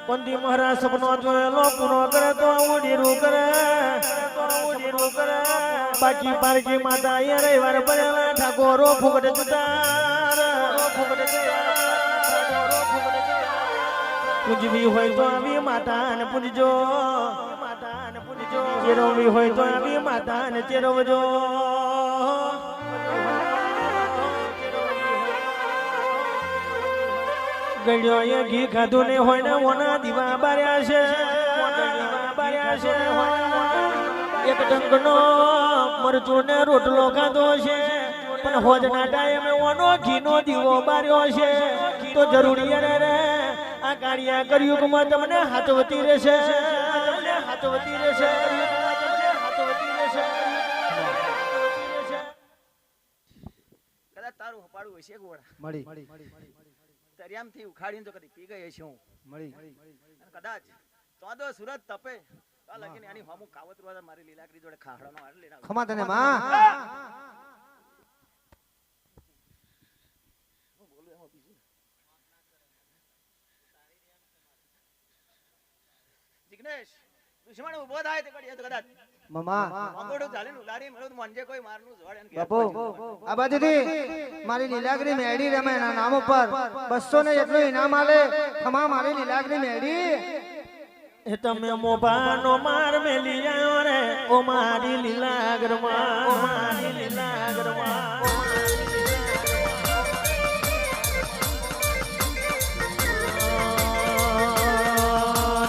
પંદી મહારાજ સપનો જોયેલો પૂરો કરે તો ઉડીરું કરે બાકી પારકી માતા એ રવિવાર બનેલા ઠાકોરો ફુગડે જુદાર પૂજવી હોય તો આવી માતા ને પૂજજો ચેરવવી હોય તો આવી માતા ને ચેરવજો ગળ્યો એ ઘી ખાધું ને હોય ને ઓના દીવા બાર્યા છે એક ડંગનો મરચું ને રોટલો ખાધો છે પણ હોજના ટાઈમે ઓનો ઘીનો દીવો બાર્યો છે તો જરૂરી રે આ કાર્ય કર્યું માં તમને હાથવતી રહેશે કદાચ તારું હપાડું હશે ગોળા મળી દરિયામથી ઉખાડીને તો કદી પી ગઈ હશે હું મળી કદાચ તો સુરત તપે તો લગીને આની હમુ કાવતરવા મારી લીલાકરી જોડે ખાહડાનો હાર લઈને ખમા તને માં હું બોલું એમાં બીજું જિગ્નેશ દુશ્મન ઉભો થાય તે કડીએ તો કદાચ મમા અંગોડો ચાલીને ઉલારી મળો તો મનજે કોઈ મારનું જોડ એન બાપુ આ બાજુથી મારી લીલાગરી મેડી રમે ના નામ ઉપર 200 ને જેટલું ઇનામ આલે ખમા મારી લીલાગરી મેડી એ તમે મોભાનો માર મેલી આયો રે ઓ મારી લીલાગરમાં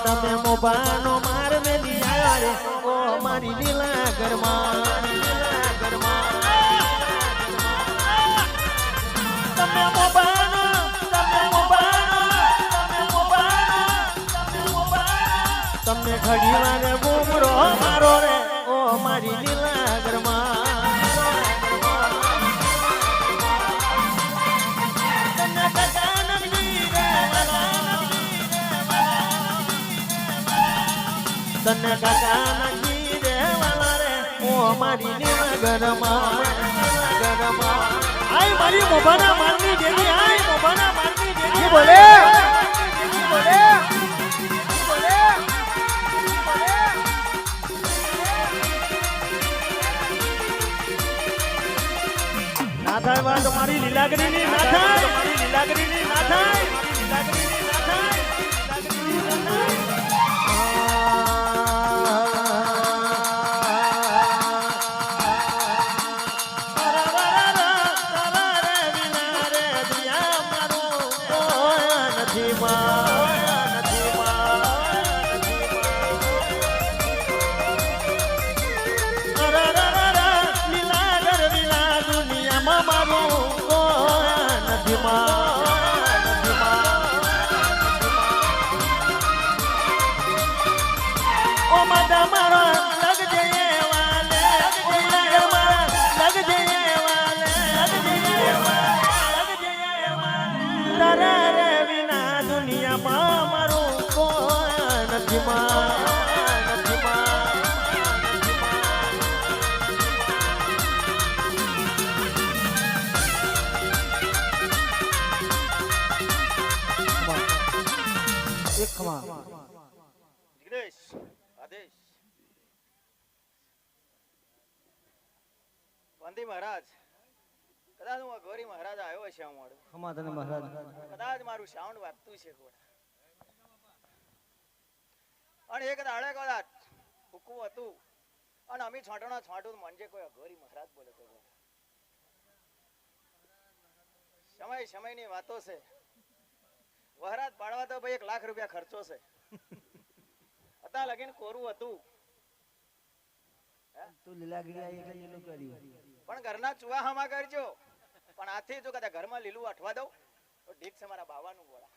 તમે મોભાનો માર મેલી આયો રે ઓ મારી લીલાગરમાં તમે મોભાનો તમને ઘડી વાગે બૂમરો મારો રે ઓ મારી લીલાગરમાં તમને કાકા નગરી રે તને કાકા નગરી રે વાલા રે ઓ મારી લીલાગરમાં આય મારી મોભાના મારની દેવી આય મોભાના મારની દેવી બોલે ના થાય વાત મારી લીલાગરીની ના થાય મારી લીલાગરીની ના થાય વંદી મહારાજ કદાચ હું અઘોરી મહારાજ આવ્યો છે અમારું ખમા તને મહારાજ કદાચ મારું સાઉન્ડ વાગતું છે અને એક દાડે કદાચ હુકું હતું અને અમે છાંટોના છાંટું મનજે કોઈ અઘોરી મહારાજ બોલે તો સમયની વાતો છે વહરાજ પાડવા તો ભાઈ 1 લાખ રૂપિયા ખર્ચો છે હતા લગીન કોરું હતું તું લીલાગરી આવી એટલે એનું કર્યું પણ ઘરના ચુવાહામાં કરજો પણ આથી જો કદાચ ઘરમાં લીલું અઠવા દઉં તો ઠીક છે મારા બાવાનું ગોળા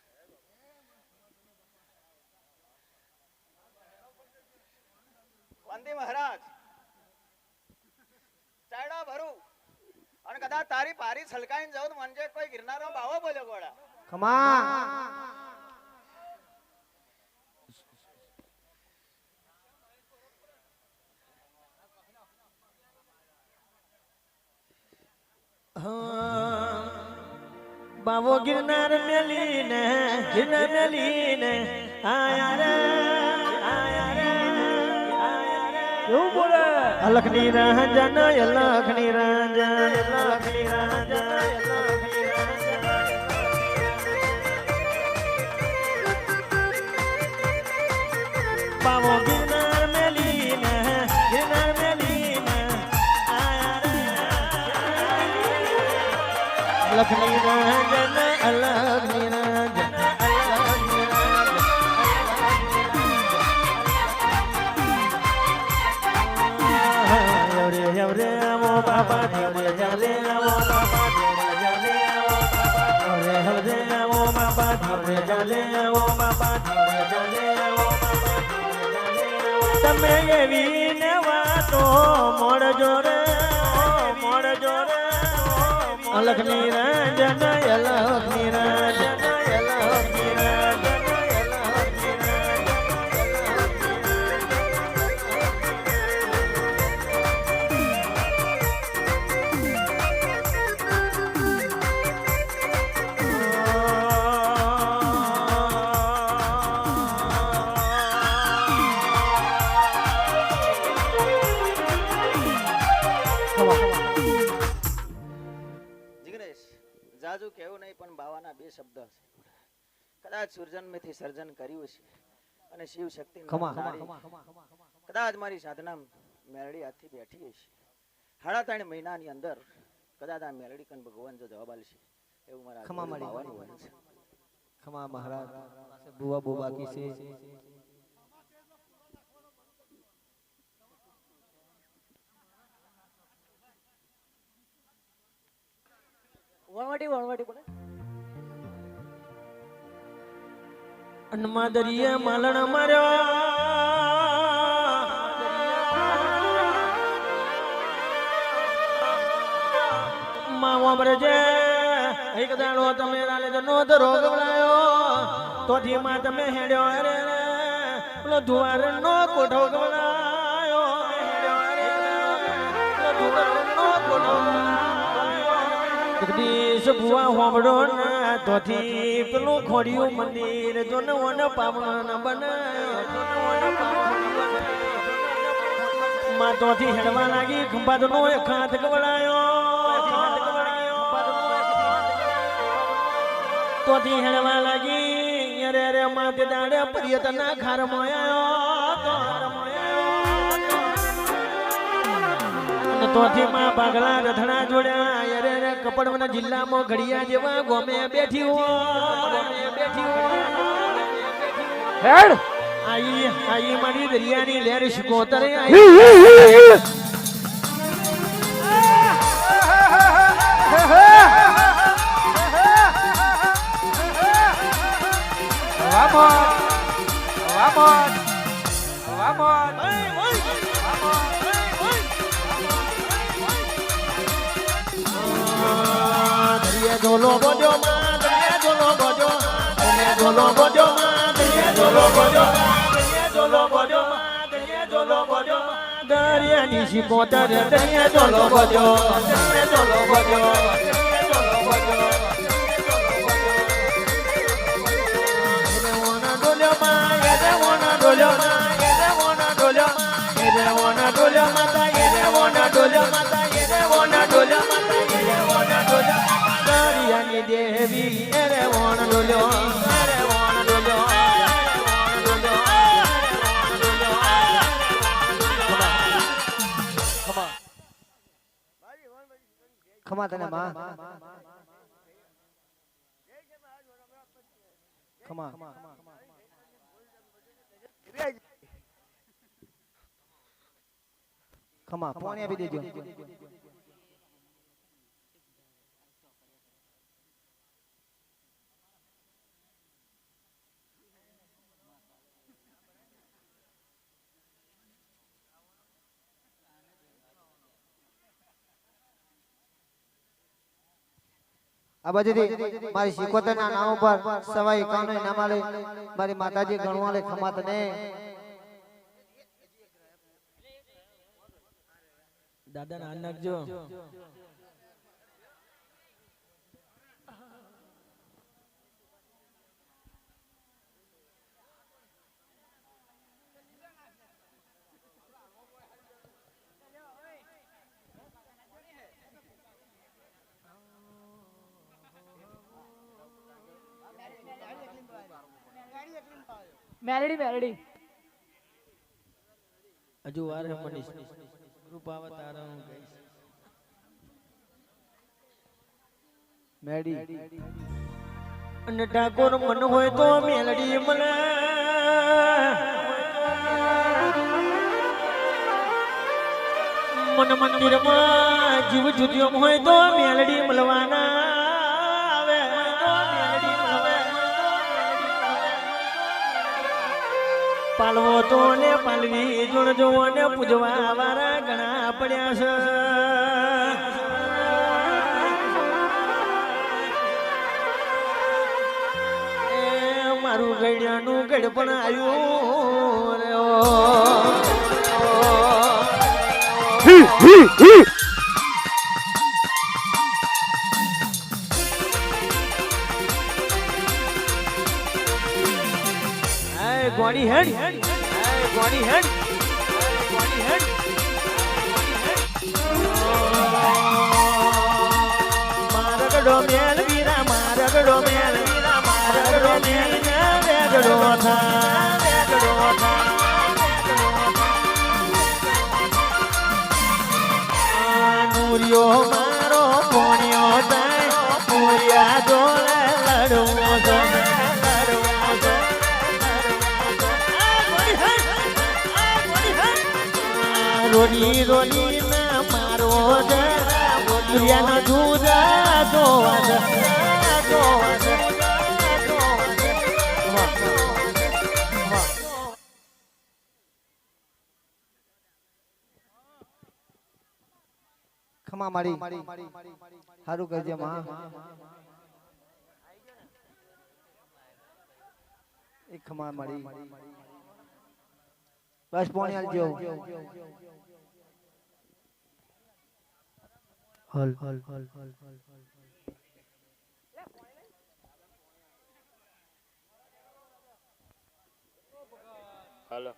વંદી મહારાજ ચાયડા ભરું અને કદાચ તારી પારી છલકાઈને જાવ તો મનજે કોઈ ગિરનારનો બાવો બોલ્યો ગોળા ખમા બાવો ગિરનાર મેલીને આયા રે આયા રે કેવું બોલે અલખની રંજન અલખની રંજન અલખની રંજન પાવો ગિરનાર મેલીને આયા રે અલખની રંજન અલખની રંજન રે આવો બાપા દેવરે ચાલે આવો બાપા દેવરે ચાલે આવો બાપા રે આવો બાપા દેવરે ચાલે આવો બાપા દેવરે ચાલે આવો બાપા તમે એવી ને વાતો મોડજો રે અલખની રંજન અલખની રંજન અલખની રંજન જિગ્નેશ જાજુ કેવું નહીં પણ બાવાના બે શબ્દ હશે કદાચ સૂર્જન્મથી સર્જન કર્યું છે અને શિવ શક્તિ કદાચ મારી સાધના મેરડી હાથથી બેઠી હશે 3.5 મહિનાની અંદર કદાચ આ મેરડી કન ભગવાન જો જવાબ આલશે એવું મારા બાવાનું વચન છે ખમા મહારાજ બુવા બુવા કી છે વણવાટી બોલે અનમાં દરિયે માલણ માર્યો માવો બ્રજે એક દાડો તમે રાલે નો ધરો ગવડાયો તોથી માં તમે હેડ્યો રે પેલો ધુવાર નો કોઠો ગવડાયો જગદીશ ભુવા હોબડો ને તોથી પેલું ખોડિયું મંદિર જોને વન પાવન બનાય માં તોથી હેડવા લાગી ખંભાત નો એક હાથ ગવડાયો તોથી હેડવા લાગી અરે અરે માં તે દાડે પર્યટન ખાર મોયા તોથી માં પાગલા રથડા જોડ્યા અરે અરે કપડવના જિલ્લામાં ઘડિયા જેવા ગોમે બેઠી હેડ આઈ મારી દરિયાની લહેર શિકોતરે આઈ ઝોલો બોજો માં દરિયા ઝોલો બોજો દરિયા ઝોલો બોજો માં દરિયા ઝોલો બોજો દરિયા ઝોલો બોજો માં દરિયા ઝોલો બોજો દરિયાની શિકોતર દરિયા ઝોલો બોજો દરિયા ઝોલો બોજો દરિયા ઝોલો બોજો વોના ડોલ્યો માં યે વોના ડોલ્યો માં યે વોના ડોલ્યો યે વોના ડોલ્યો માતા યે વોના ડોલ્યો માતા યે વોના ડોલ્યો માતા યે વોના ડોલ્યો દરિયાની દેવી અરે વોન ડોલ્યો અરે વોન ડોલ્યો ખમા તને માં ખમા ખમા પાણી આપી દેજો આ બાજુથી મારી શિકોતરના નામ ઉપર 51 ઇનામ આલે મારી માતાજી ગણવા લે ખમા તને દાદા ના નાખજો મેલડી મેલડી હજુ વાર હે મનીષ કૃપાવત તારા હું કહીશ મેડી અને ઠાકોર મન હોય તો મેલડી મળે મન મંદિરમાં જીવ જુદિયો હોય તો મેલડી મળવાના આવે તો મેલડી મળવે પાલવો તો ને પાલવી જોણજો ને પૂજવા વાળા ઘણા પડ્યા છે મારું ગળ્યાનું ગળ પણ આવ્યું રે ઓ ગોડી હેડ ગોડી હેડ ગોડી હેડ મારગડો મેલ વીરા મારગડો મેલ વીરા મારગડો મેલ રેગડો થા નૂરિયો મારો પોણિયો થાય પૂરિયા જોલે લડવો છે રોલી રોલી ના મારો દુનિયાનો જુદા ખમા મારી સારું કરજે માં એક ખમા મારી બસ પોણી આલજો હલ હલ હલ હલ હાલો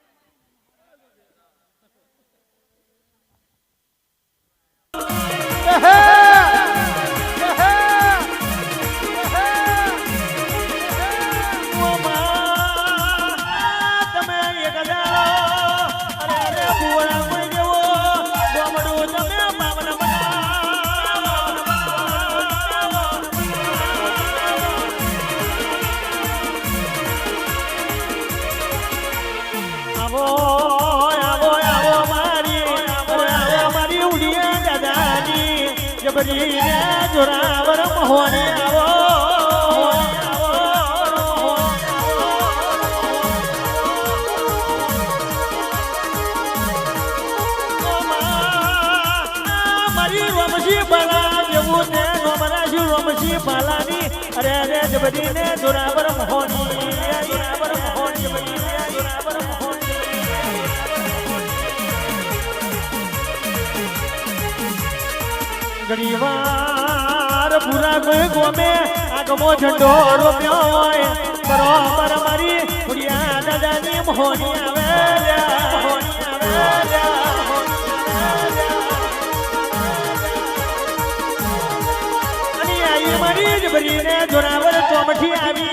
જોરાવર મોહની આવો મારી રમશી બાલા જેવું ને રમરાજી રમશી બાલાની અરે અરે જબરી ને જોરાવર મોહની જોરાવર મોહની જોરાવર મોહની ઘણીવાર પૂરા કોઈ ગોમે આગમો ઝંડો રોપ્યો હોય બરોબર મારી પુરિયા દાદાની મોહની આવે અને આઈ મારી જ ભરીને જોરાવર ચોમઠી આવી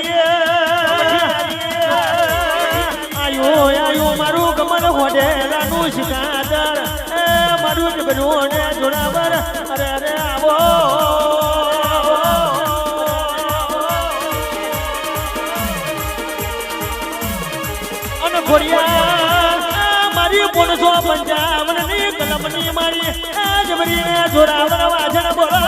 આયુ મારું ગમન હોડેલાનું શિકાદર મારું જ ભર્યું ને જોરાવર અરે અરે આવો અને ખોડિયા મારી 555 ની કલમની મારી જબરી ને જોરાવર વાજણ બોલો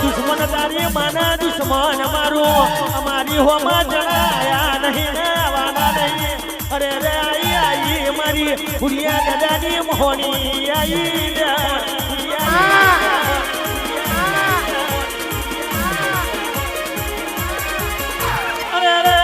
દુશ્મન તારી માના દુશ્મન મારું અમારી હોમાં જણાયા નહીં વાના નહીં અરે રે આઈ મારી પુરિયા દાદાની મોહની આઈ અરે રે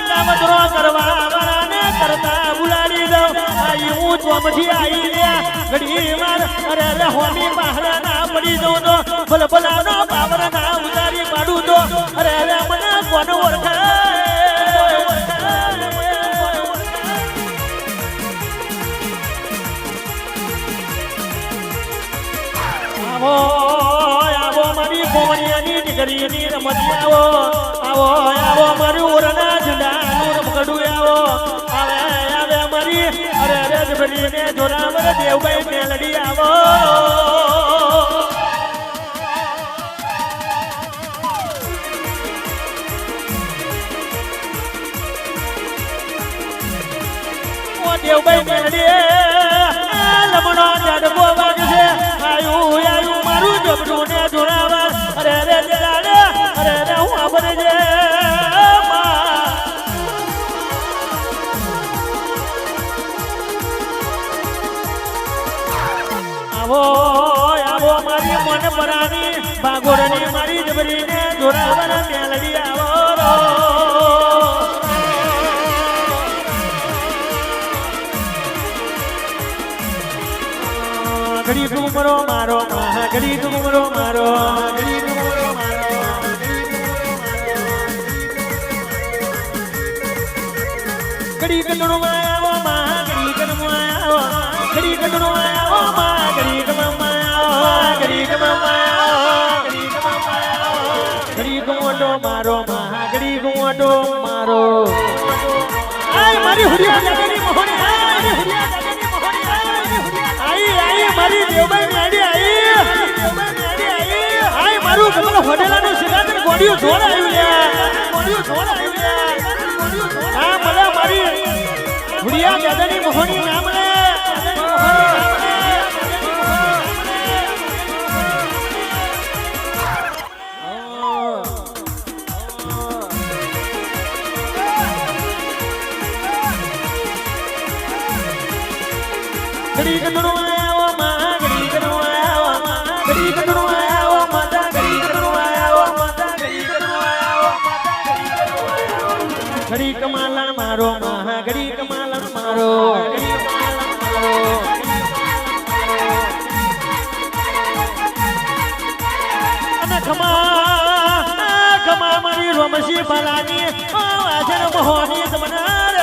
કામદરો કરવા વાળાને કરતા બુલાડી દઉં આઈ હું ચોમઠી આઈ ઘડી વાર અરે રે હોમી બહાર ના પડી દઉં તો ભલ ભલાનો બાબર ના ઉતારી પાડું તો અરે રે મને કોણ ઓળખાય આવો આવો મારી કોમણિયાની દીકરીની રમતી આવો આવો આવો મારી ઓરના ઝંડાનું રમકડું આવો આવે આવે મારી અરે અરે જબરીને જોરાવર દેવભાઈ મેલડી આવો દેવભાઈ મેલડી લમણો ઝાડકો વાગશે આયુ આયુ મારું જબડું ને જોરાવર અરે રે જલાડે અરે રે હું આબરે જે આવો આવો મારી મન પરાની ભાગોળની મારી જબરીને જોરાવર મેલડી આવો ઘડી ડુમરો મારો ઘડી ડુમરો મારો ઘડી ડુમરો મારો ઘડી કડણો આવો માં ઘડી કડણો આવો ઘડી કડણો આવો માં ઘડી કડણો આવો ઘડી કડણો આવો ઘડી ગુંડો મારો માં ઘડી ગુંડો મારો આય મારી હુડિયા દાદાની મોહણી આય હુડિયા દાદાની મોહણી આઈ આઈ મારી દેવભાઈ મેડી આઈ આઈ મારું કમલ હોટેલાનું સિરાદર ગોડિયું જોડ આવ્યું લ્યા ગોડિયું જોડ આવ્યું લ્યા હા મને મારી હુડિયા દાદાની મોહણી નામ લે ઘડી કડણો આવો માં ઘડી કડણો આવો ઘડી કડણો આવો માતા ઘડી કડણો આવો માતા ઘડી કડણો આવો ઘડી કમાલણ મારો માં ઘડી કમાલણ મારો ઘડી કમાલણ મારો અને ખમા મારી રોમસી બાલાની વાસણ મોહની સમનારે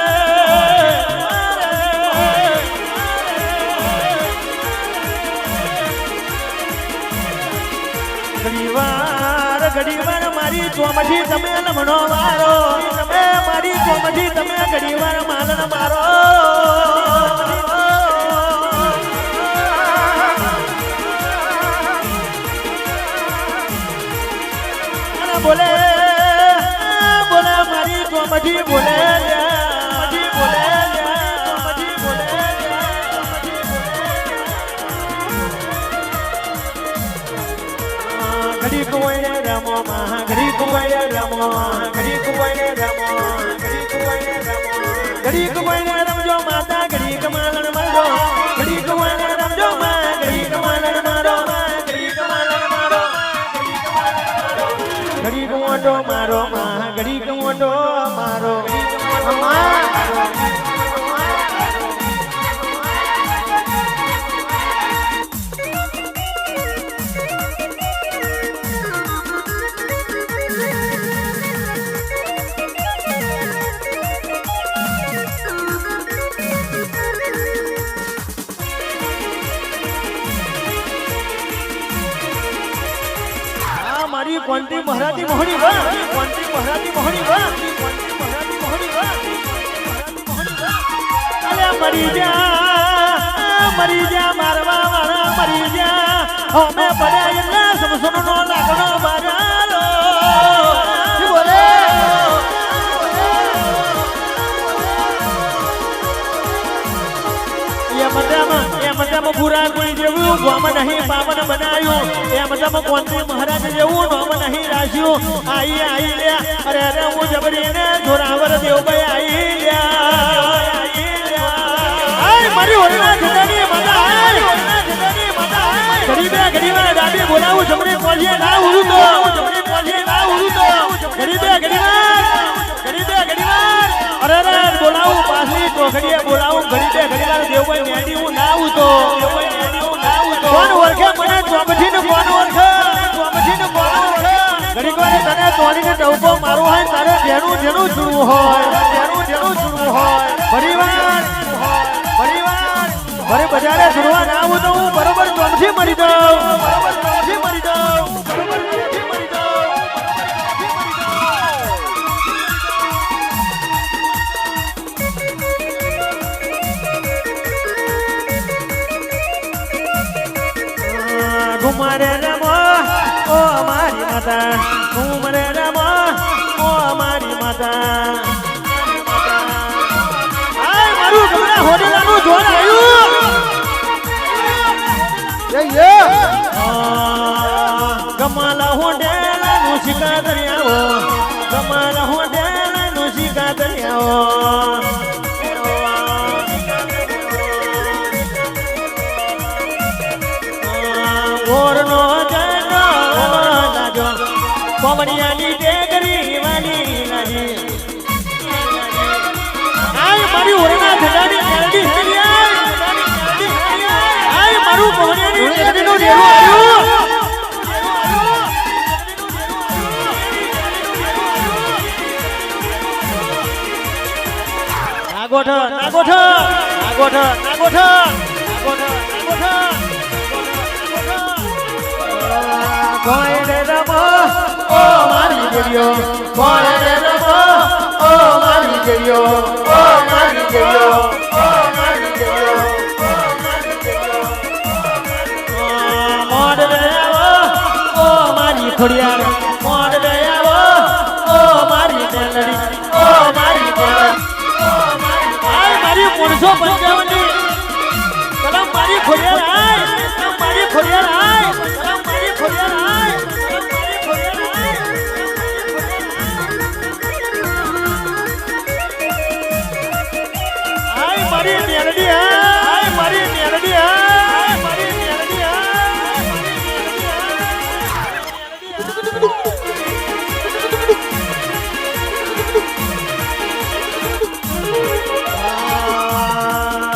ઘડીવાર મારી ચોમઠી તમે લમણો મારો તમે મારી ચોમઠી તમે ઘડીવાર માલણ મારો બોલે બોલે મારી ચોમઠી બોલે બોલે ઘડી કુવાઈને રમો માં ઘડી કુવાઈને રમો ઘડી કુવાઈને રમો ઘડી કુવાઈને રમો ઘડી કુવાઈને રમજો માતા ઘડી કમાલણ મારો ઘડી કુવાઈને રમજો માં ઘડી કમાલણ મારો ઘડી કમાલણ મારો ઘડી કુવાટો મારો માં ઘડી કુવાટો મારો મારી કોંતી મહારાજી મોહણી વા કોંતી મહારાજી મોહણી વા કોંતી મહારાજી મોહણી વા અલે મરી જા મારવા વાળા મરી જા અમે પડ્યા એટલે સમસનો નો લાગણો બાગાલો બોલે એમ બુરા કોઈ જેવું ગોમ નહીં પાવન બનાયું એમ કોંતી મહારાજ જેવું નોમ નહીં રાખ્યું આઈ આઈ લે અરે અરે હું જબરીને જોરાવર દેવભાઈ આઈ લે આઈ મારી હોળીના જટાની માતા ગરીબે ડાબી બોલાવું જબરી કોલીએ ના ઉડું તો જબરી કોલીએ ના ઉડું તો ગરીબે અરે અરે બોલાવું પાછલી ટોકડીએ બોલાવું ગરીબે દેવભાઈ મેડી હું ના ઉતો કોણ ઓળખે મને ચોમઠી ને કોણ ઓળખે ઘડીક વાર તને તોડીને ટવકો મારું હોય તારે જેનું ચૂડવું હોય પરિવાર ભરે બજારે ચૂડવા ના આવું તો હું બરોબર ચોમઠી મરી દઉં ઘુમરે રમો ઓ મારી માતા ઘુમરે રમો ઓ મારી માતા આય મારું ગમરા હોડલાનું જોર આવ્યું ગમાલા હોડલાનું શિકા દરિયાઓ ગમાલા હોડલાનું શિકા દરિયાઓ ઓરનો જનો લાજો કોમડિયાની ડેગરી વાલી લાજી આય મારી ઓરના ધડાની મેલડી હેલી આય મારું કોમડિયાની ડેગરીનો ડેરો આવ્યો નાગોઠ નાગોઠ નાગોઠ નાગોઠ કોઈને રમો ઓ મારી ગયો કોઈને રમો ઓ મારી ગયો ઓ મારી ગયો ઓ મારી ગયો મોડ રે આવો ઓ મારી ખોડિયાર મોડ રે આવો ઓ મારી મેલડી ઓ મારી મારી 355 ની કલમ મારી ખોડિયાર આય કલમ મારી ખોડિયાર આય કલમ મારી ખોડિયાર આય આય મારી મેલડી આય મારી મેલડી આય મારી મેલડી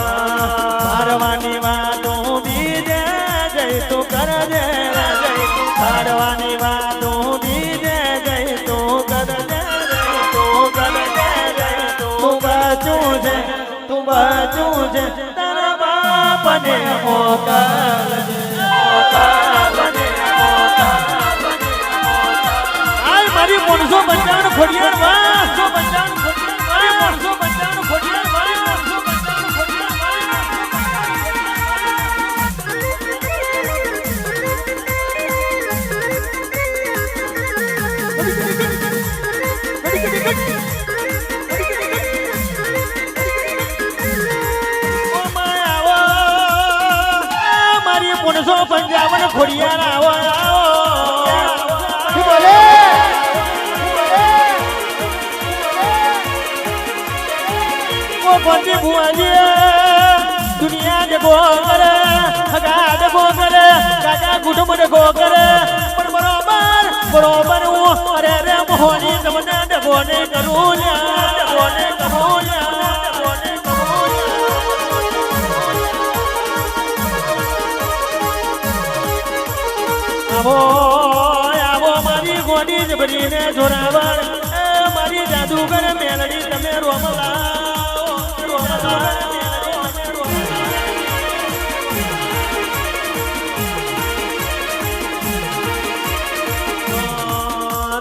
મારવાની વાતો બીજે જઈ તું કરજે મારવાની વાતો બીજે જઈ તું કરજે તું બચું છે તારા બાપને મોકલજે આય મારી 355 ખોડિયાર વાહ 355 ખોડિયાર વાહ 355 ખોડિયાર વાહ 355 ખોડિયાર ઓ માયા આવો મારી 355 ખોડિયાર આવો શું બોલે ઓ કોંજી ભુવાજી દુનિયા ને ગો કરે હગા ને ગો કરે કાકા કુટુંબ ને ગો કરે પણ બરોબર હું અરે રે મોહની તમને ડગો ને કરું લ્યા ડગો ને કરું લ્યા ડગો ને કરું આવો આવો મારી ગોડી જબરીને જોરાવર મારી જાદુગર મેલડી તમે રોમલા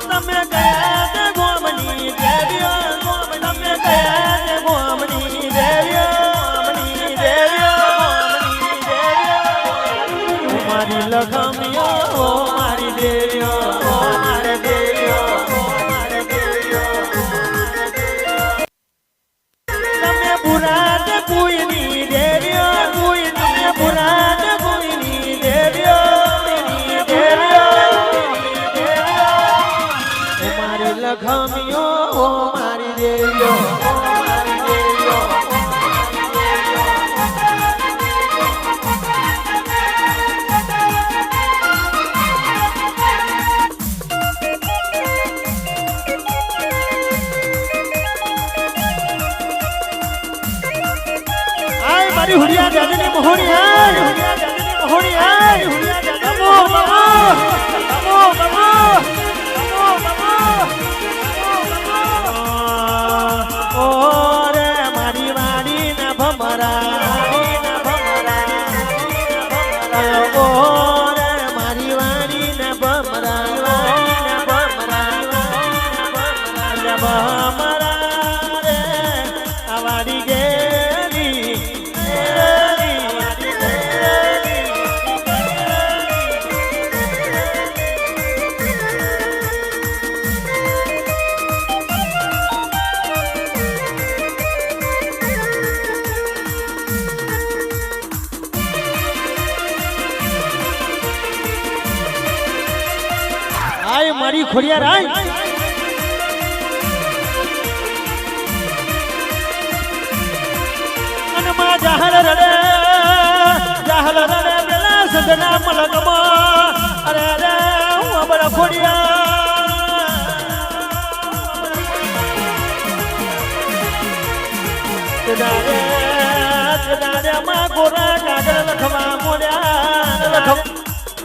તમે ગયા તે ગોમની દેવ્યો તમે ગયા તે ગોમની દેવ્યો મારી લખમિયો મારી દેવ્યો મારે દેવ્યો તમે પુરાત કુઈની દેવ્યો તમે પુરાત કુઈની દેવ્યો મારી લખમિયો મારી દેવ્યો મારી હુડિયા દાદીની મોહણી આય હુડિયા દાદીની મોહણી આય હુડિયા દાદા ઓરે મારી વાડી ના ભમરા ઓરે મારી વાડી ના ભમરા રે આ વાડી ગેલી મારી ખોડિયા રાય અને માં જાહલ રડે પેલા સદના મલકમાં અરે અરે હું બડા ખોડિયા દાદા માં ગોરા કાગળ લખવા મોડ્યા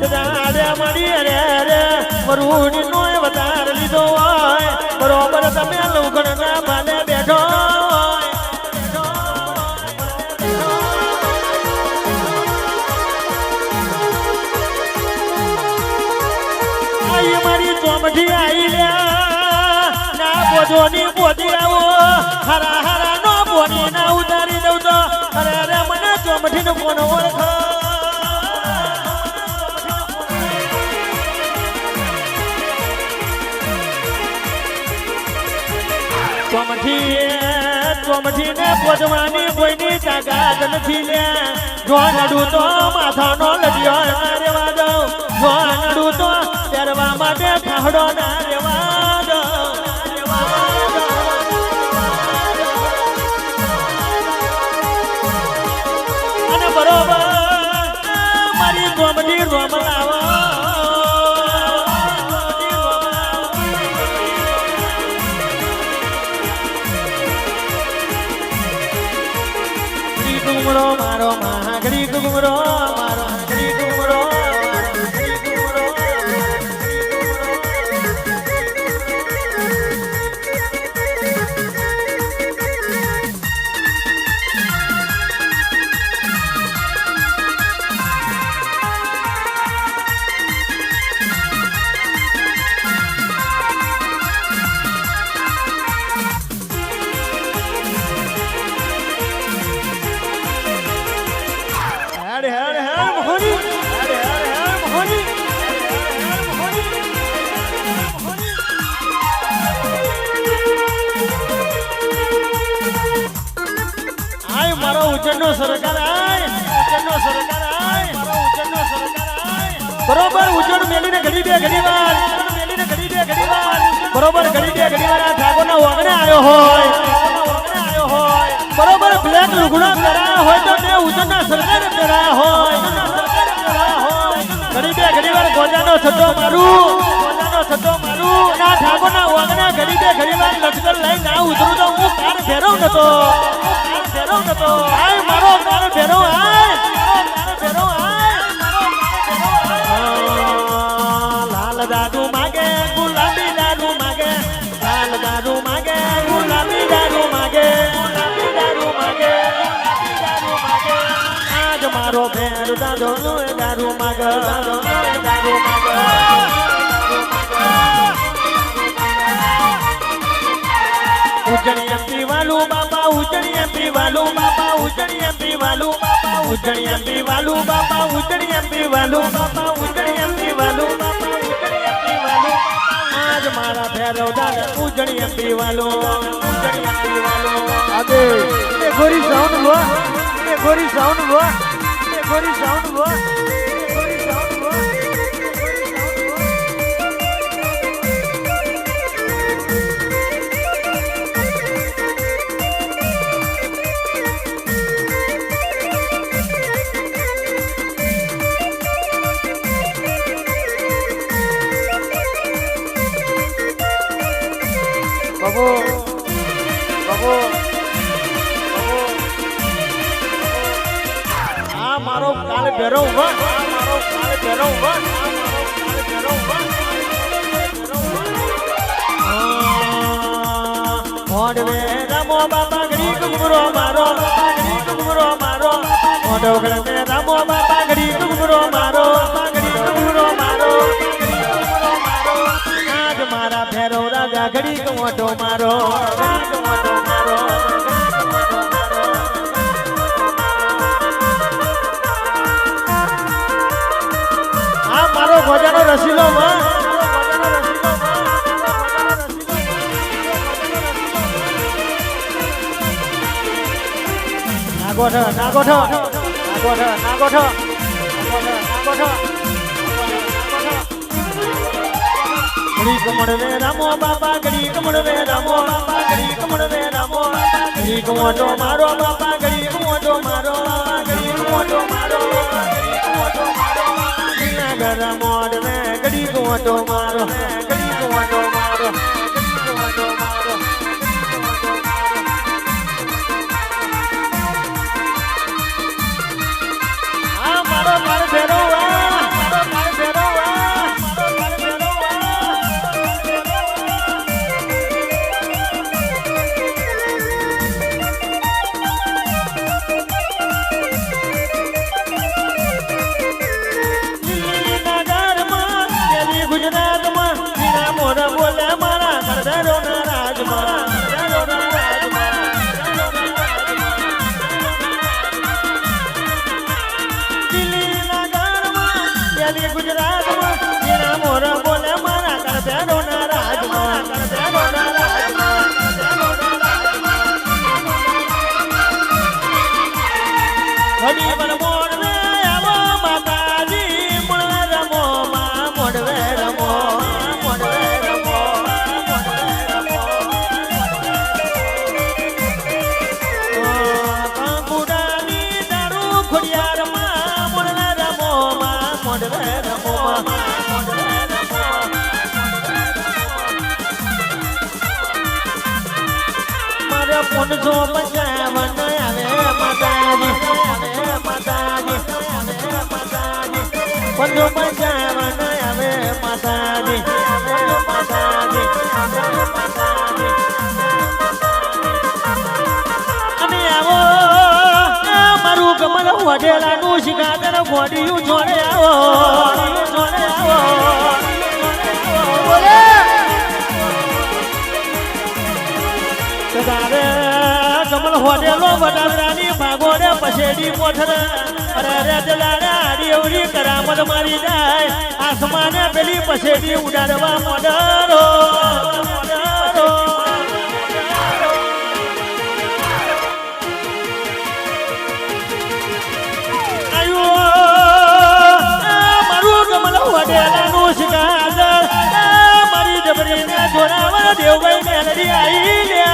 દાદા મળી અરે અરે મરુની નો વધાર લીધો હોય બરોબર તમે લવગણ ના ભાલે બેઠો મારી ચોમઠી આવી લ્યા ના બોજો ની બોધી આવો હરા હરા નો બોની ના ઉતારી દઉં તો અરે અરે મને ચોમઠી નો કોણ ઓળખ ચોમઠી ને પોજવાની કોઈની તાકાત નથી લ્યા જો નડું તો માથાનો લડિયો ના રેવા દઉં જો નડું તો પહેરવા માટે ખાડો ના રેવા દઉં અને બરોબર મારી ચોમઠી રોમ લાવો ઘુમરો મારો મહાગડી ઘુમરો મારો હાગડી ઘુમરો ઉજ્જૈનનો સરકાર આય બરોબર ઉજ્જૈન મેલીને ઘડી બે ઘડી વાર બરોબર ઘડી બે ઘડી વાર આ ઠાકોરના ઓગણે આવ્યો હોય બરોબર બ્લેક લુગડો પહેરાયો હોય તો તે ઉજ્જૈનના સરકારે પહેરાયા હોય ઘડી બે ઘડી વાર ગોજાનો છટ્ટો મારું ના ઠાકોરના ઓગણે ઘડી બે ઘડી વાર લશ્કર લઈ ના ઉતરું તો હું કાર ફેરવ નતો આય મારો કાર ફેરવ લાલ દાદુ માગે ગુલાબી દાદુ માગે લાલ દાદુ માગે ગુલાબી દાદુ માગે આજ મારો ભેર દાદો નો દારૂ માગે ઉજણીયા પીવાલું બાપા ઉજણીયા પીવાલું બાપા ઉજણીયા પીવાલું બાપા ઉજણીયા પીવાલું બાપા ઉજણીયા પીવાલું બાપા ઉજણીયા પીવાલું બાપા ઉજણીયા પીવાલું આજ મારા ભેરવ દાદા ઉજણીયા પીવાલું આગે એ ગોરી સાઉન્ડ વો એ ગોરી સાઉન્ડ વો મારો કાળ ભેરો મોડવે રામો બાપા ઘડી ઘુમરો મારો મોડવે રામો બાપા ઘડી ઘુમરો મારો આજ મારા ભેરો રાજા ઘડી મોટો મારો મારો ગોજાનો રસીલો નાગોઠ ઘડી કમળ વે રામો બાપા ઘડી કમળ વે રામો બાપા ઘડી કમળ વે રામો ઘડી કમોટો મારો બાપા ઘડી કમોટો મારો બાપા ઘડી કમોટો મારો ઘડી કમોટો મારો દિના ઘર મોડ વે ઘડી કમોટો મારો ઘડી કમોટો મારો ઘડી કમોટો મારો આ મારો માર ફેરો મારો માર ફેરો મારો માર ફેરો ગુજરાતમાં મીના મોર બોલે મારા કરદરોના રાજમાં કરદરોના રાજમાં દિલ્હીના ગારમાં દિલ્હી ગુજરાતમાં મીના મોર બોલે મારા કરદરોના રાજમાં કરદરોના રાજમાં ઘડી પર મોર વે આવો માતાજી મોર રમો માં મોડવે રમો મોડવે રમો કાંકુડાની દારૂ ખોડિયારમાં મોડવે રમો માં મોડવે રમો મોડવે રમો મારે 555 આવે માતાજી માતાજી માતાજી 555 આવે માતાજી માતાજી માતાજી અને આવો મારું કમલ વઢેલાનું શિકાદર ગોડિયું જોડે આવો જોડે આવો બોલે તારે કમલ હોટેલો વડાવરાની ભાગોડે પછેડી પોઠર અરે રે દલાડા દેવરી કરામત મારી જાય આસમાને પેલી પછેડી ઉડાડવા મોડરો મોડરો આયો મારું કમલ હોટેલાનું શિકાદર મારી જબરીને જોરાવા દેવભાઈ મેલડી આવી લે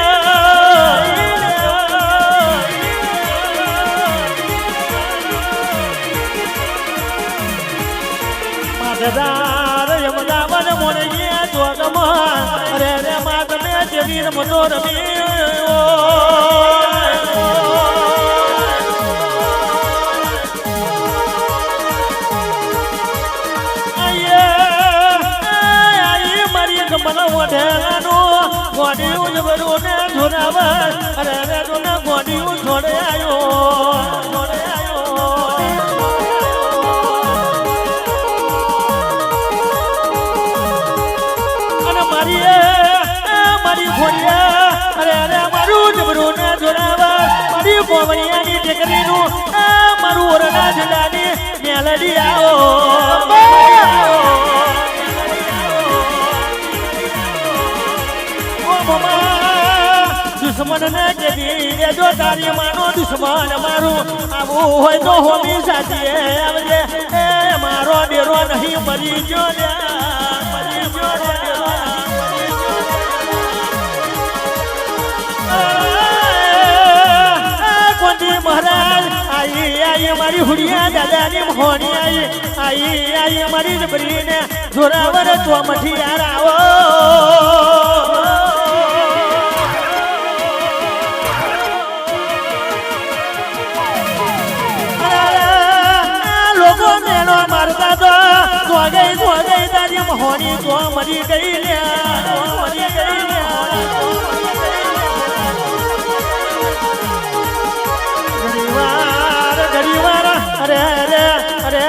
યમદાવાદ મોરે ગયા જોગમાં અરે રે માં તમે જેવી રમતો રમી મારી કમલ વઢેલાનું ગોડિયું જબરું ને જોરાવર અરે રે ને ગોડિયું છોડે આવ્યો છોડે આવ્યો મારી ઘોડિયા અરે અરે મારું જબરું ને જોરાવા મારી બોવણિયાની ટેકરીનું મારું ઓરડા જિલ્લાની મેલડી આવો દુશ્મન ને કેદી જો તારી માનો દુશ્મન મારું આવું હોય તો હોમી સાથે આવજે એ મારો ડેરો નહીં મરી ગયો મરી ગયો મહારાજ આઈ મારી હુડિયા દાદાની મોહની આઈ મારી જબરીને જોરાવર ચોમઠી યાર આવો લોકો મેળો મારતા તો ગઈ તારી મોહની ચોમઠી ગઈ લે ચોમઠી ગઈ લે ઘડીવાર અરે અરે અરે અરે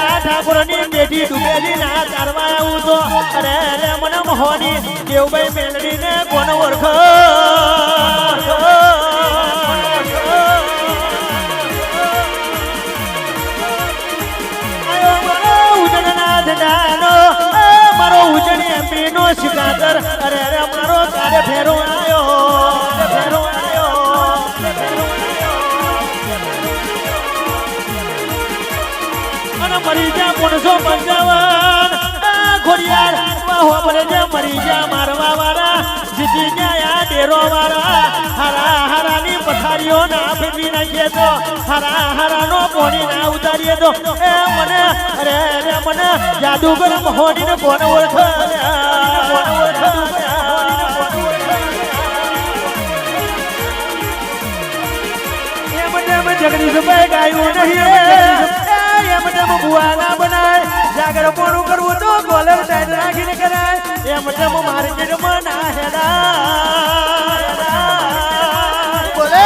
આ ઠાકોરની બેટી ડૂબેલી ના તારવા આવું તો અરે અરે મને મોહની દેવભાઈ મેલડી ને કોણ ઓળખ મારો ઉજણી એમપી નો શિકાદર અરે અરે મારો તારે ફેરો આવ્યો ફેરો આવ્યો મરી જા 555 ખોડિયાર વાહો બરે જે મરી જા મારવા વાળા જીતી ગયા ડેરો વાળા હારા હારાની પથારીઓ ના ફેરવી નાખીએ તો હારા હારાનો પોણી ના ઉતારીએ તો એ મને અરે અરે મને જાદુગર મોહનીને કોણ ઓળખે જગદીશભાઈ ગાયું નહીં એમ તેમ બુઆ ના બનાય જાગર પોણું કરવું તો કોલર ટાઈટ રાખીને કરાય એમ તેમ માર્કેટમાં ના હેડા બોલે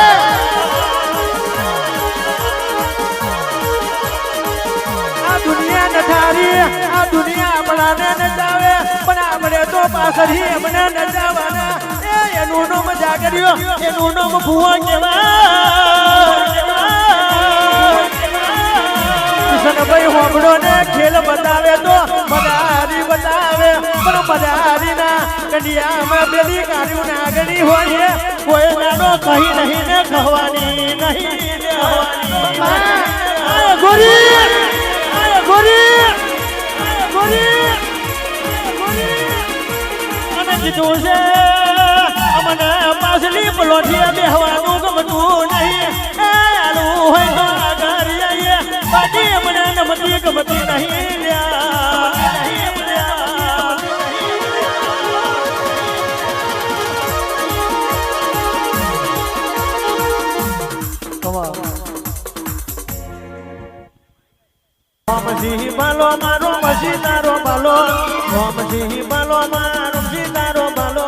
આ દુનિયા નઠારી આ દુનિયા આપણાને નચાવે પણ આપણે તો પાછળ એમને નચાવાના એનું નામ જાગર્યો એનું નામ ભુવા ભાઈ હોબળો ને ખેલ બતાવે તો મદારી બતાવે પણ મદારી ના કડિયામાં બેલી કાઢ્યું ના ગણી હોય કોઈ નાનો કહી નહીં ને કહેવાની નહીં ગોરી અને કીધું છે અમને પાછલી પલોઠી બેહવાનું ગમતું નહીં આલું હોય તો આગળ આવીએ બાકી અમને નમતી ગમતી નહીં મજી બાલો મારો મજી તારો બાલો મજી બાલો મારો મજી તારો બાલો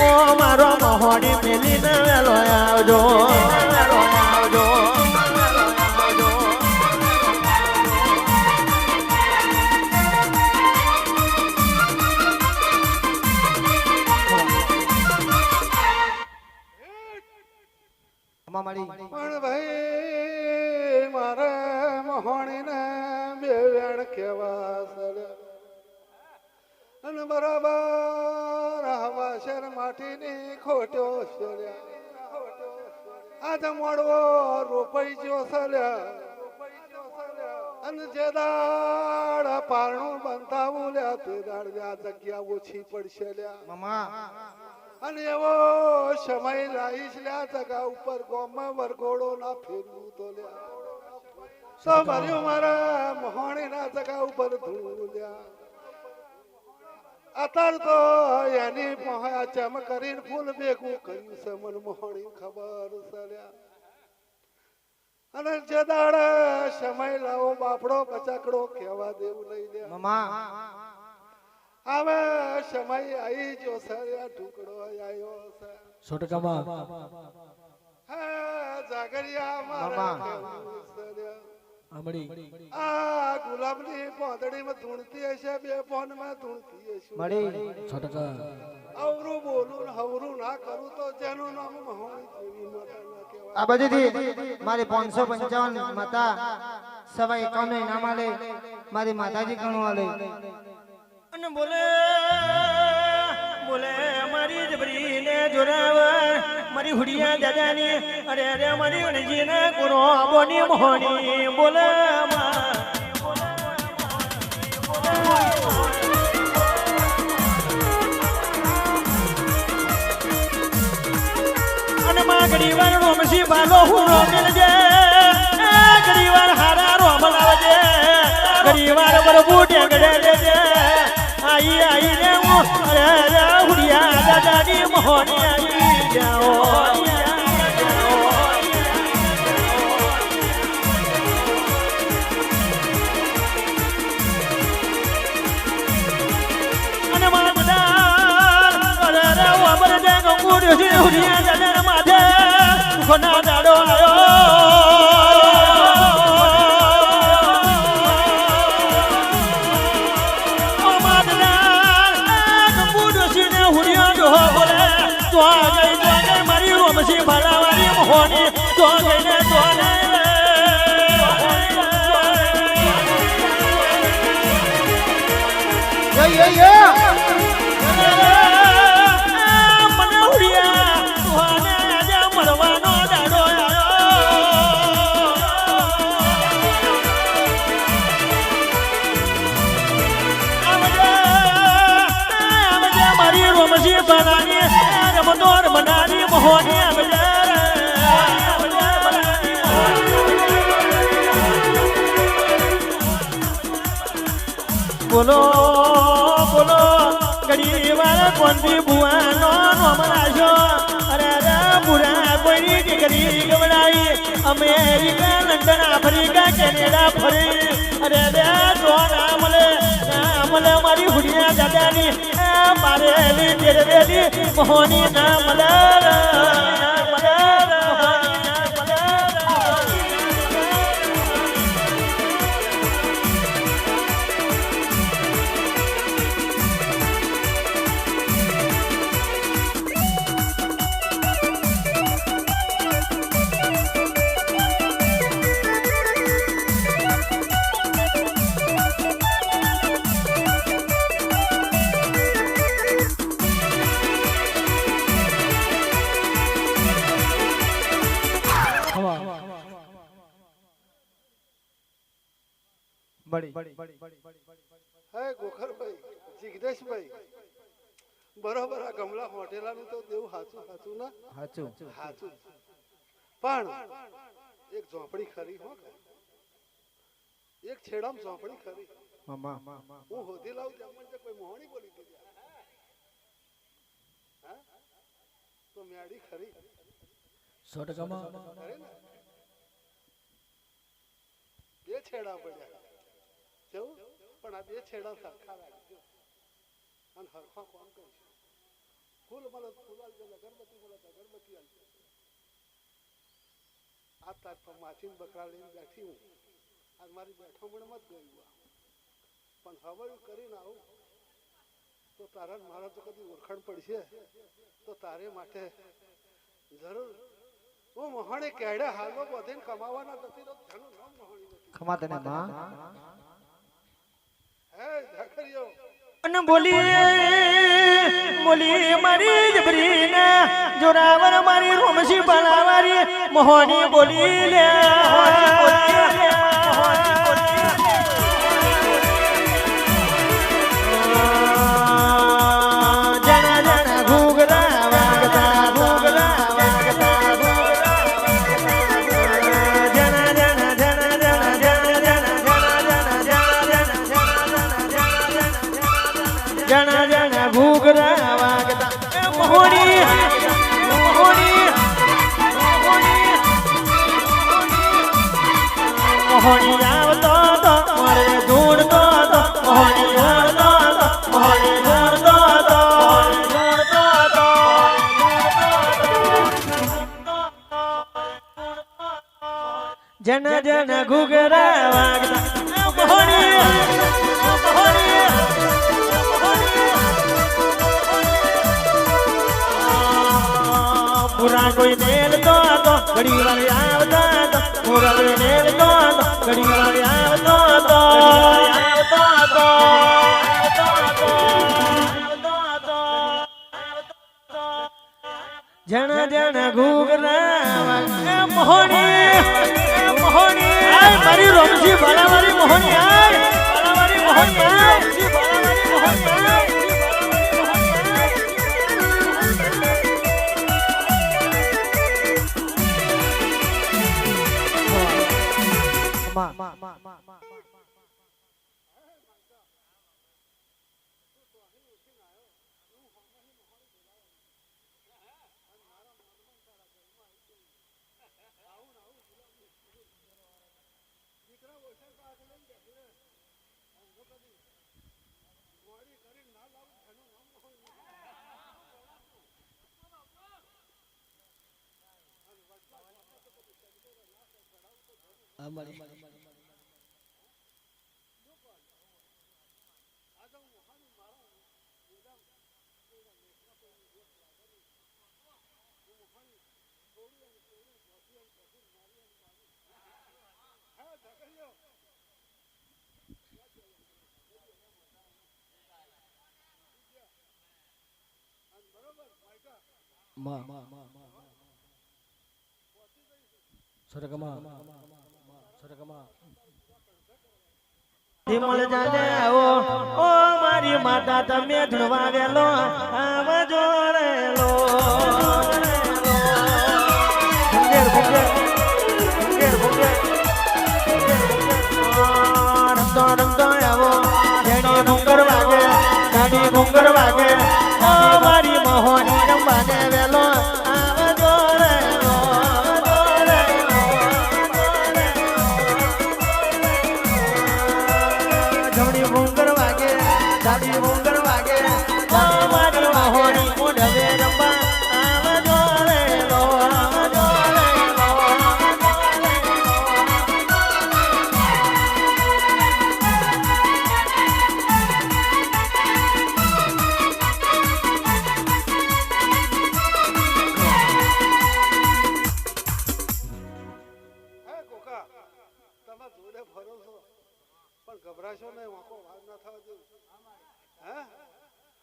ઓ મારો મોહણી મેલીને વેલો આવજો પણ ભાઈ મારે મોહણીને બે વેણ કેવા અને બરાબર હવા શેર માટીની ખોટો આજ મોડવો રોપાઈ ગયો સલ્યા અને જે દાડ પારણું બંધાવું લ્યા તે દાડ આ જગ્યા ઓછી પડશે લ્યા મામા અને એવો સમય લાવીશ લ્યા જગા ઉપર ગોમાં વરઘોડો ના ફેરવું તો લ્યા સો ભર્યું મારા મોહણી ના જગા ઉપર ધૂળ લ્યા અત્યારે તો એની પહોંચા ચમ કરીને ફૂલ ભેગું કર્યું છે મને મોહણી ખબર છે લ્યા અને જે દાડે સમય લાવો બાપડો બચાકડો કહેવા દેવું લઈ લે મામા હવે સમય આવી જો સર ટુકડો આવ્યો છે છોટકામાં હા જાગરિયા મારા કેવું છે લ્યા. આમડી આ ગુલાબની પોંદડીમાં ધૂણતી હશે બે ફોનમાં ધૂણતી હશે મળી છોટકા અવરું બોલું હવરું ના કરું તો જેનું નામ મહોણી જેવી માતા ના કહેવાય. આ બધીથી મારી 555 માતા સવા 51 ઇનામ આલે મારી માતાજી ઘણું આલે અને બોલે બોલે મારી જબરી ને જોરાવર મારી હુડિયા દાદાની અરે અરે મારી અણજી ને કોરો બોની મોહણી બોલે અને માં ગરીવાર રોમસી બાલો હું રોમેલજે ગરીવાર હારા રોમ લાવજે ગરીવાર બરબુ ટેંગડે લેજે આઈ આઈ ને હું અરે હુડિયા દાદાની મોહણી આવી જાઓ અને મામદાર અરે રે વાબર દે ગંગુર હુડિયા દાદા માથે કોના દાડો મારી રોમસી ભલા બોલો બોલો ઘડી વાર કોંતી બુવાનો નોમ રાખ્યો અરે અરે બુરા કોઈની દીકરી ગવડાવી અમેરિકા લંડન આફ્રિકા કેનેડા ફરી અરે અરે તો ના મળે મારી હુડિયા દાદાની મારેલી તેરવેલી મોહની ના મળે હે ગોખરભાઈ જિગ્નેશભાઈ બરોબર આ ગમલા હોટેલાનું તો દેવું હાચું હાચું ના હાચું પણ એક ઝોપડી ખરી હો એક છેડામ ઝોપડી ખરી હું હોધી લાવું ત્યાં મને કોઈ મોહણી બોલી દીધી હા તો મેડી ખરી 100% ખરી ને બે છેડા પડ્યા કેવું પણ આ બે છેડા સરખા રાખજો અને હરખા કોમ કરજો ફૂલ મળે ફૂલ આલજો અગરબત્તી મળે અગરબત્તી આલજો આ તાર તો માછીન બકરા લઈને બેઠી હું આજ મારી બેઠામણમાં જ ગયું પણ હવે કરીને આવું તો તારા મારા તો કદી ઓળખાણ પડશે તો તારે માટે જરૂર હું મહાણે કેડે હાલો બધીને કમાવાના નથી તો ધનું નામ મહાણી ખમા તને માં હે ઝાકરિયો અને બોલી મારી જબરીને જોરાવર મારી રોમસી બળાવારી મોહની બોલી લે જણા જણા ઘૂઘરા વાગતા ઘૂઘરા વાગતા જણા જણા જણા જણા જણા જણા ઘૂઘરા વાગતા મોહણી મોહણી આવતો તો મારે ધૂળતો તો મોહણી ધૂળતો તો મોહણી ધૂળતો તો જના જના ઘૂઘરા વાગતા મોહણી પૂરા કોઈ મેલતો હતો ઘડી વાર આવતા હતો પૂરા કોઈ મેલતો હતો ઘડી વાર આવતો હતો જણા જણા ઘૂઘરા મોહણી મારી રોમસી ભલાવારી મોહણી ભલાવારી મોહણી મળ જાને ઓ મારી માતા તમે ધણવા વેલો આવજો રેલો રમતો રમતો આવો મારા જોડે ફરો છો પણ ગભરાશો નહીં વાંકો વાર ના થવા દેવું હે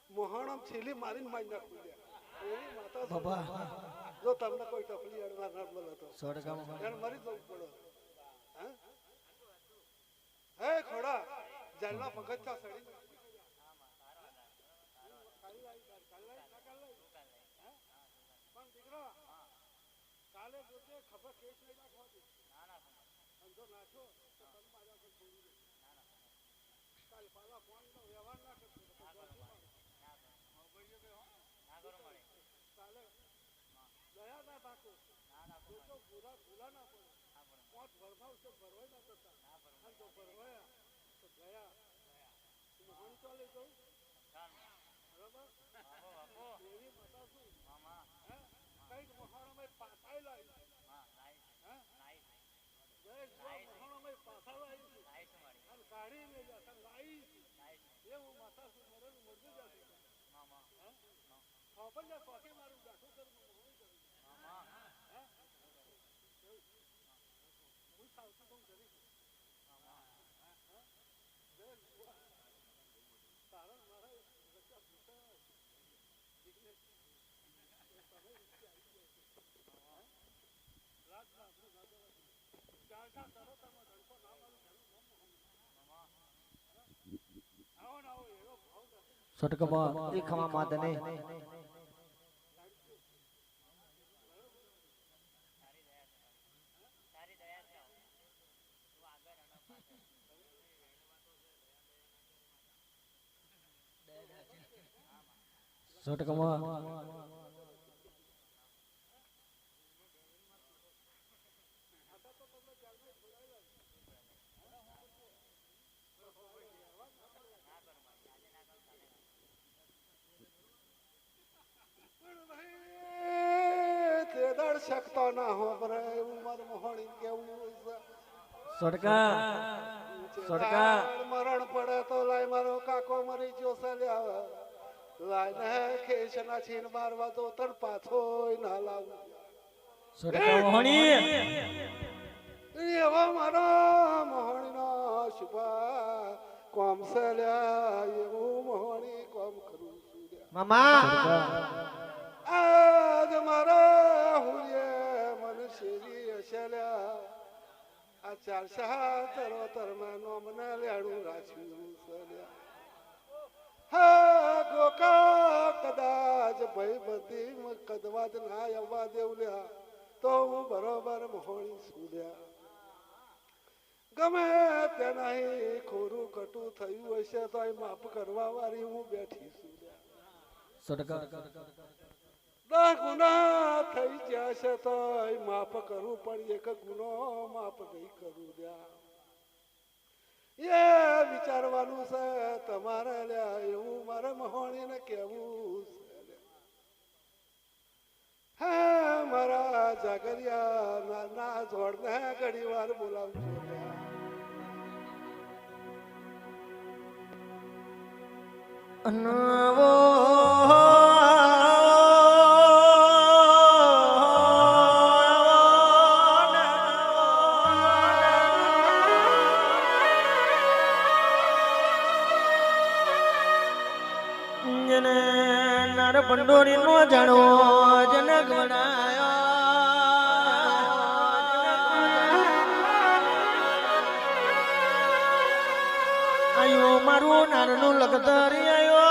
મોહણમ છેલી મારીને મારી નાખું લ્યા એવી માતા છો. જો તમને કોઈ તકલીફ અડવા ના બોલે તો એને મરી જવું પડે હે ખોડા જાલના પગથિયા સડી પણ દીકરો કાલે જોજે ખબર કેસ નહીં નાખવા દે જો નાખો તો તમે મારા પર છોડી દે કાલ પાલા ફોન નો વ્યવહાર ના કરતો કાલે દયા ના પાકો જોજો ભૂલા ના પડે પાંચ ભરભાવ તો ભરવાય ના કરતા અને જો ભરવાયા તો ગયા મોહન ચાલે જવું બરાબર એવી મતા શું કઈક મહાણમાં પાછા લાવી મહાણમાં પાછા લાવી અને કાઢી લઈ જશે લાવી એવું માતા શું મરેલું મરજું જશે પણ જ્યાં ચોકે મારું ગાઠું કરું હું સાવતું બહુ કરી તારા મારા રસ્તા પૂછા વિઘ્નેશ એ ખમા માદને શકતો ના હો બરે એવું મારું મોહણી કેવું મરણ પડે તો લાય મારો કાકો મરી ગયો છે લાય ને ખેસ ના છીન મારવા તો તર પાછો ના લાવું એવા મારા મોહણી નો શુભા કોમ છે એવું મોહણી કોમ કરું છું મામા આજ મારા હુએ મન શેરી અશલ્યા આ ચાર શાહ તરોતર માં નો મને લેડું રાખ્યું સલ્યા હા ગોકા કદાચ ભાઈ બધી કદવાજ ના આવવા દેવલ્યા તો હું બરોબર મોહણી સુલ્યા ગમે તે નહીં ખોરું કટું થયું હશે તો માફ કરવા વાળી હું બેઠી સુલ્યા ગુના થઈ જશે તો માફ કરવું પણ એક ગુનો માફ નહીં કરું લ્યા એ વિચારવાનું છે તમારે લ્યા એવું મારે મહોણી ને કેવું છે હા મારા જાગરિયા નાના જોડ ને ઘણી વાર બોલાવજો નવો પંડોરી નો જાણો જનક આયો મારું નારનું લખતરી આયો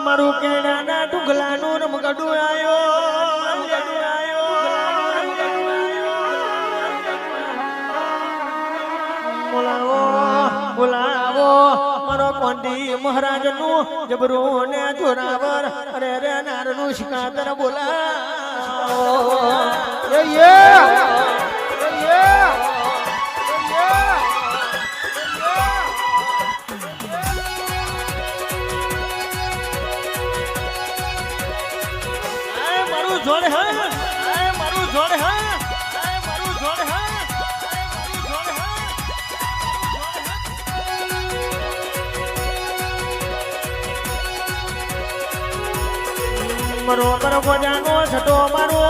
મારું કેળાના ઢુગલાનું રમગડું આયો બોલાવો બોલાવો કોંડી મહારાજ નું જબરું ને જોરાવર અરે રે નાર નું શિકાતર મારું જોડ હા મારું જોડ હા મારું જોડ હા મારો પર વજાનો છટો મારો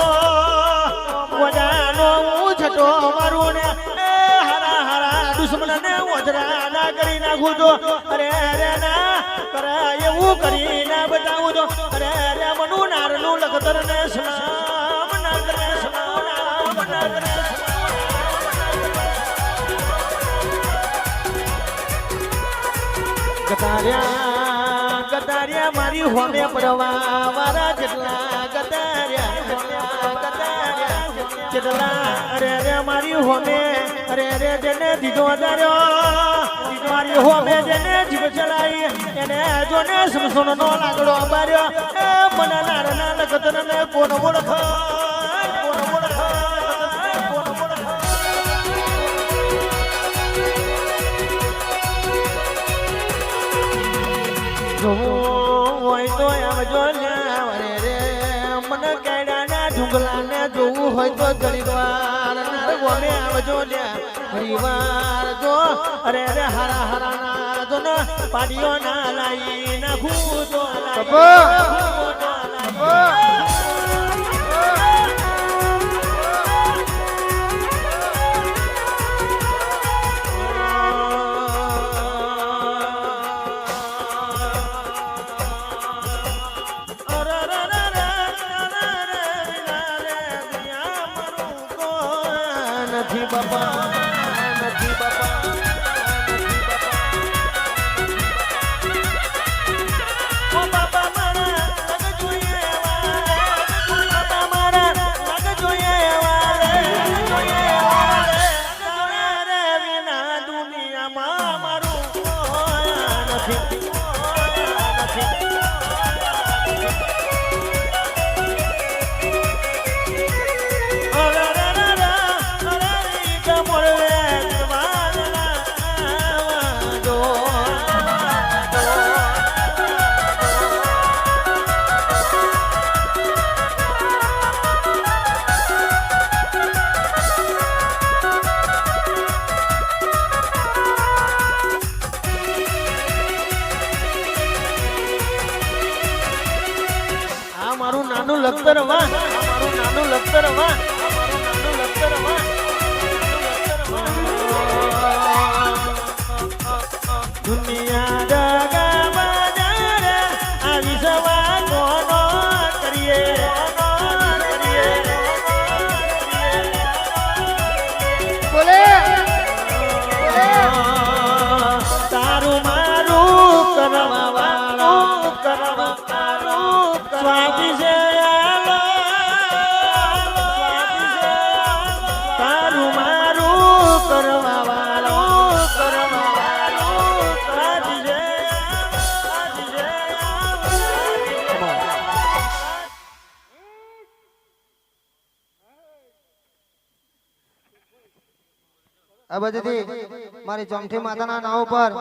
વજાનો સટો મારું ને એ હારા હારા દુશ્મનને ઓજરા ના કરી નાખું તો અરે રે ના કરે એવું કરી ના બતાવું તો અરે રે મનુ નારનું લખતર ને સલામ ના કરે સલામ ના કરે ગતાર્યા મારી હોમે પડવા મારા જેટલા ગતાર્યા જેટલા અરે રે મારી હોમે અરે રે જેને દીધો દાર્યો મારી હોમે જેને જીવ ચડાઈ એને જોને સમસોનો નો લાગડો બાર્યો એ મને નારના લખતર ને કોણ ઓળખ હોય તો એમ જો રે રે મને કેડાના ઢુંગલાને જોવું હોય તો ઘડીવાર ગમે આવજો ઘડીવાર જો અરે રે હારા હારા ના જો ને પાડીઓ ના લાઈ નાખું તો નથી બાપા નથી બાપા ઓ બાપા મારા લગ જોઈએ બાપા મારા લગ જોઈએ રે વિના દુનિયામાં મારું નથી મારું નાનું લખતર માં મારું નાનું લખતર માં મારું નાનું લખતર માં દુનિયા જગા બજાર આવી સવા કોનો કરીએ બોલે તારું મારું કરવા વાળું કરવા સ્વામી છે તારું મારું કરવા વાળું સ્વામી છે આ બધીથી મારી ચમઠી માતાના નામ પર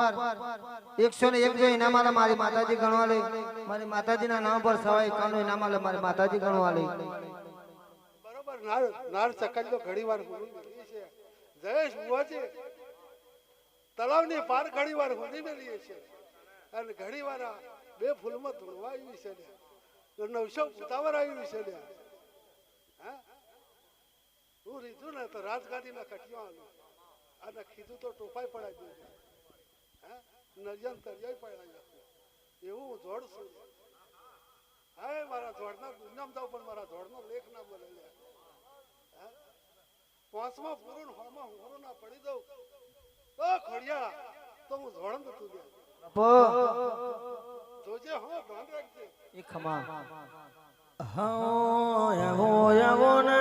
101 જો ઇનામ આલે મારી માતાજી ગણવા લઈ મારી માતાજીના નામ પર 151 ઇનામ આલે મારી માતાજી ગણવા લઈ બરોબર નાર ચકલ તો ઘણીવાર હુંડી છે જયેશ બુવાજી તળાવની પાર ઘણીવાર હુંડી મેલી છે અને ઘણીવાર બે ફૂલમાં ધૂળવા આવી છે ને 900 ઉતાવર આવી છે ને હા હું રીધું ને તો રાજગાડીના કટિયો આવ્યો અને કીધું તો ટોપાઈ પડાવી દીધું હા નરિયન તરિયાઈ પડાવી એવું હું જોડ છું હા મારા જોડના દુનિયામાં જાવ પણ મારા જોડનો લેખ ના બોલે હા પાંચમા પૂરું હોમાં હુરો ના પડી દઉં તો ખડિયા તો હું જોડન તું દે જોજે હો ધ્યાન રાખજે એ ખમા આવો ને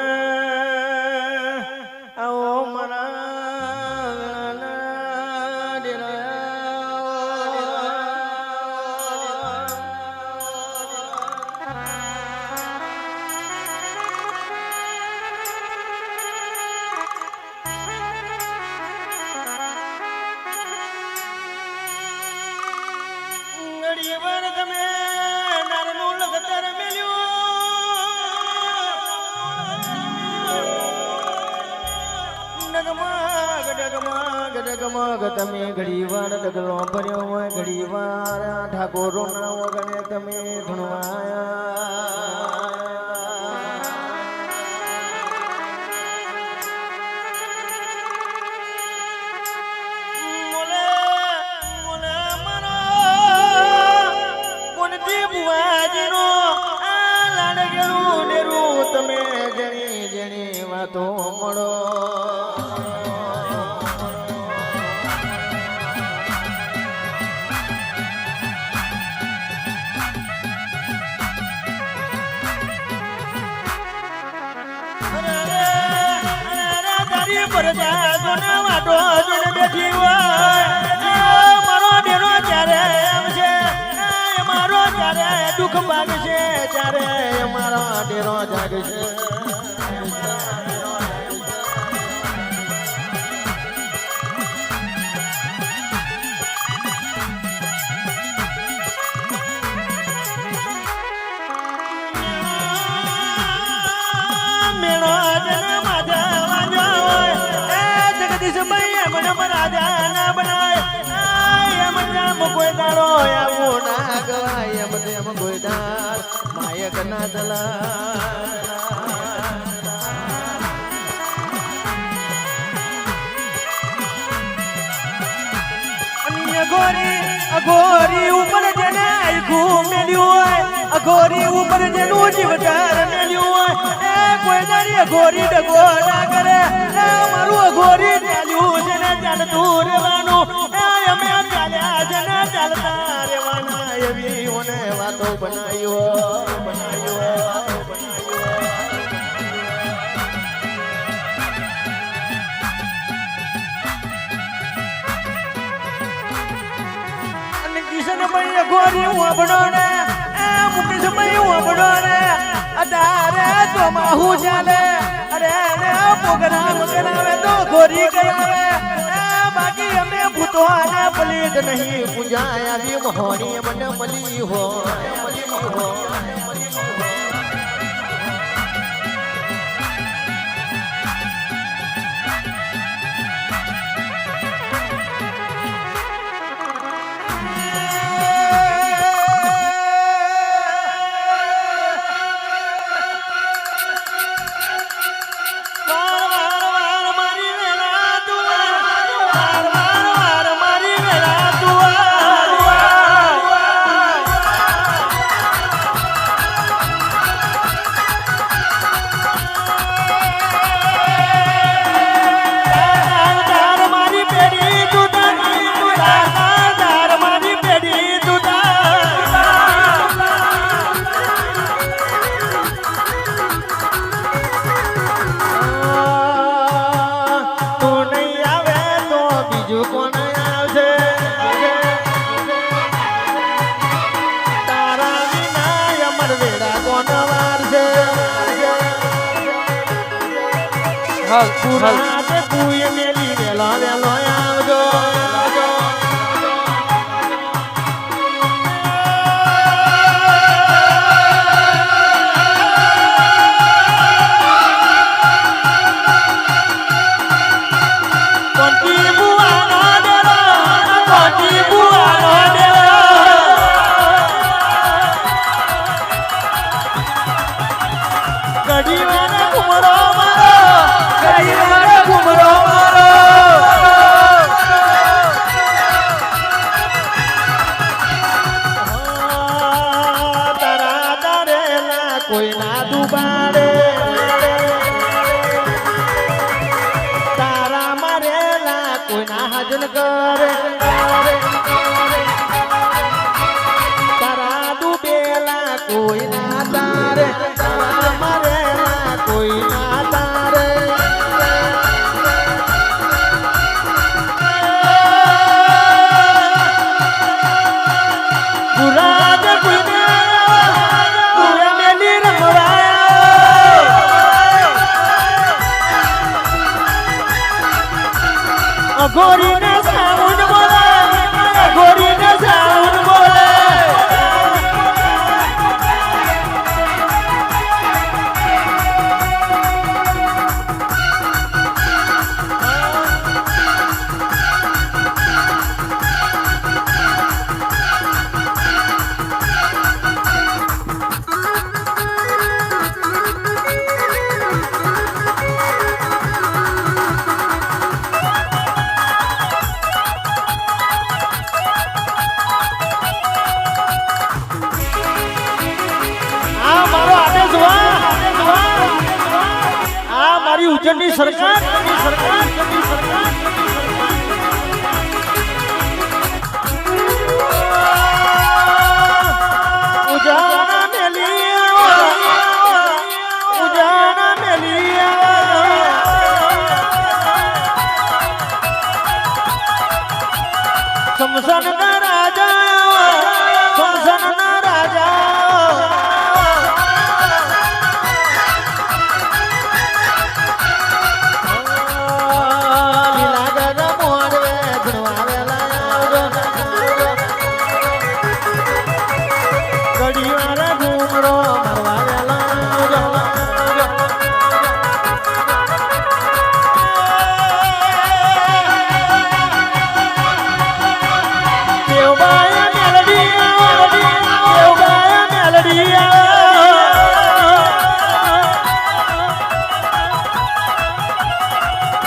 આવો મારા તમે ઘડી વાર ડગલો ભર્યો હોય ઘડી વાર ઠાકોરો ના વગણે તમે ધણવાયા વાતો મળો વાટો જોડે બેઠી હોય મારો ડેરો ત્યારે એમ છે મારો ત્યારે દુઃખ ભાગશે ત્યારે મારો ડેરો જાગશે રાજા ના બનાય એમ નામ કોઈ દાડો આવું ના ગવાય એમ તેમ કોઈ દાડ માયક ના દલા અઘોરી ઉપર જેને આખું મેલ્યું હોય અઘોરી ઉપર જેનું જીવતર મેલ્યું હોય એ કોઈ દાડી અઘોરી ડગો ના કરે મારું અઘોરી ચાલ્યું જેને ચાલતું રહેવાનું અમે ચાલ્યા જેને ચાલતા રહેવાના એવી મને વાતો બનાવ્યો કિશનભાઈ ગોરી ઉભડો ને મુકેશભાઈ ઉભડો ને અડારે તો માહુ ચાલે અરે રે પ્રોગ્રામ કરાવે તો ગોરી કરાવે બાકી અમે ભૂતો અને પલીત નહીં પૂજાય આવી મોહણી મને મળી હોય પુરાતે કુય મેલી વેલો વેલો આવજો કોટી બુવાનો ડેરો કોટી બુવાનો ડેરો કડી વાને કુમરો કોઈ ના દુબાડે તારા મારેલા કોઈ ના હાજર કરે તારા ડૂબેલા કોઈ ના તારે તારા મારેલા કોઈ ના તારે પુરાદ કોઈ અઘોરી ને સાઉન્ડ બોલો ઉજ્જૈનની સરકાર ઉજાના મેલી શમશાનના રાજા લીલા ગગા મોડવે ભણવાવેલા ઘડીવાર ઘૂમરો મારવાવેલા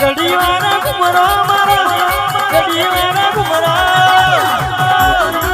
ઘડીવાર ઘૂમરો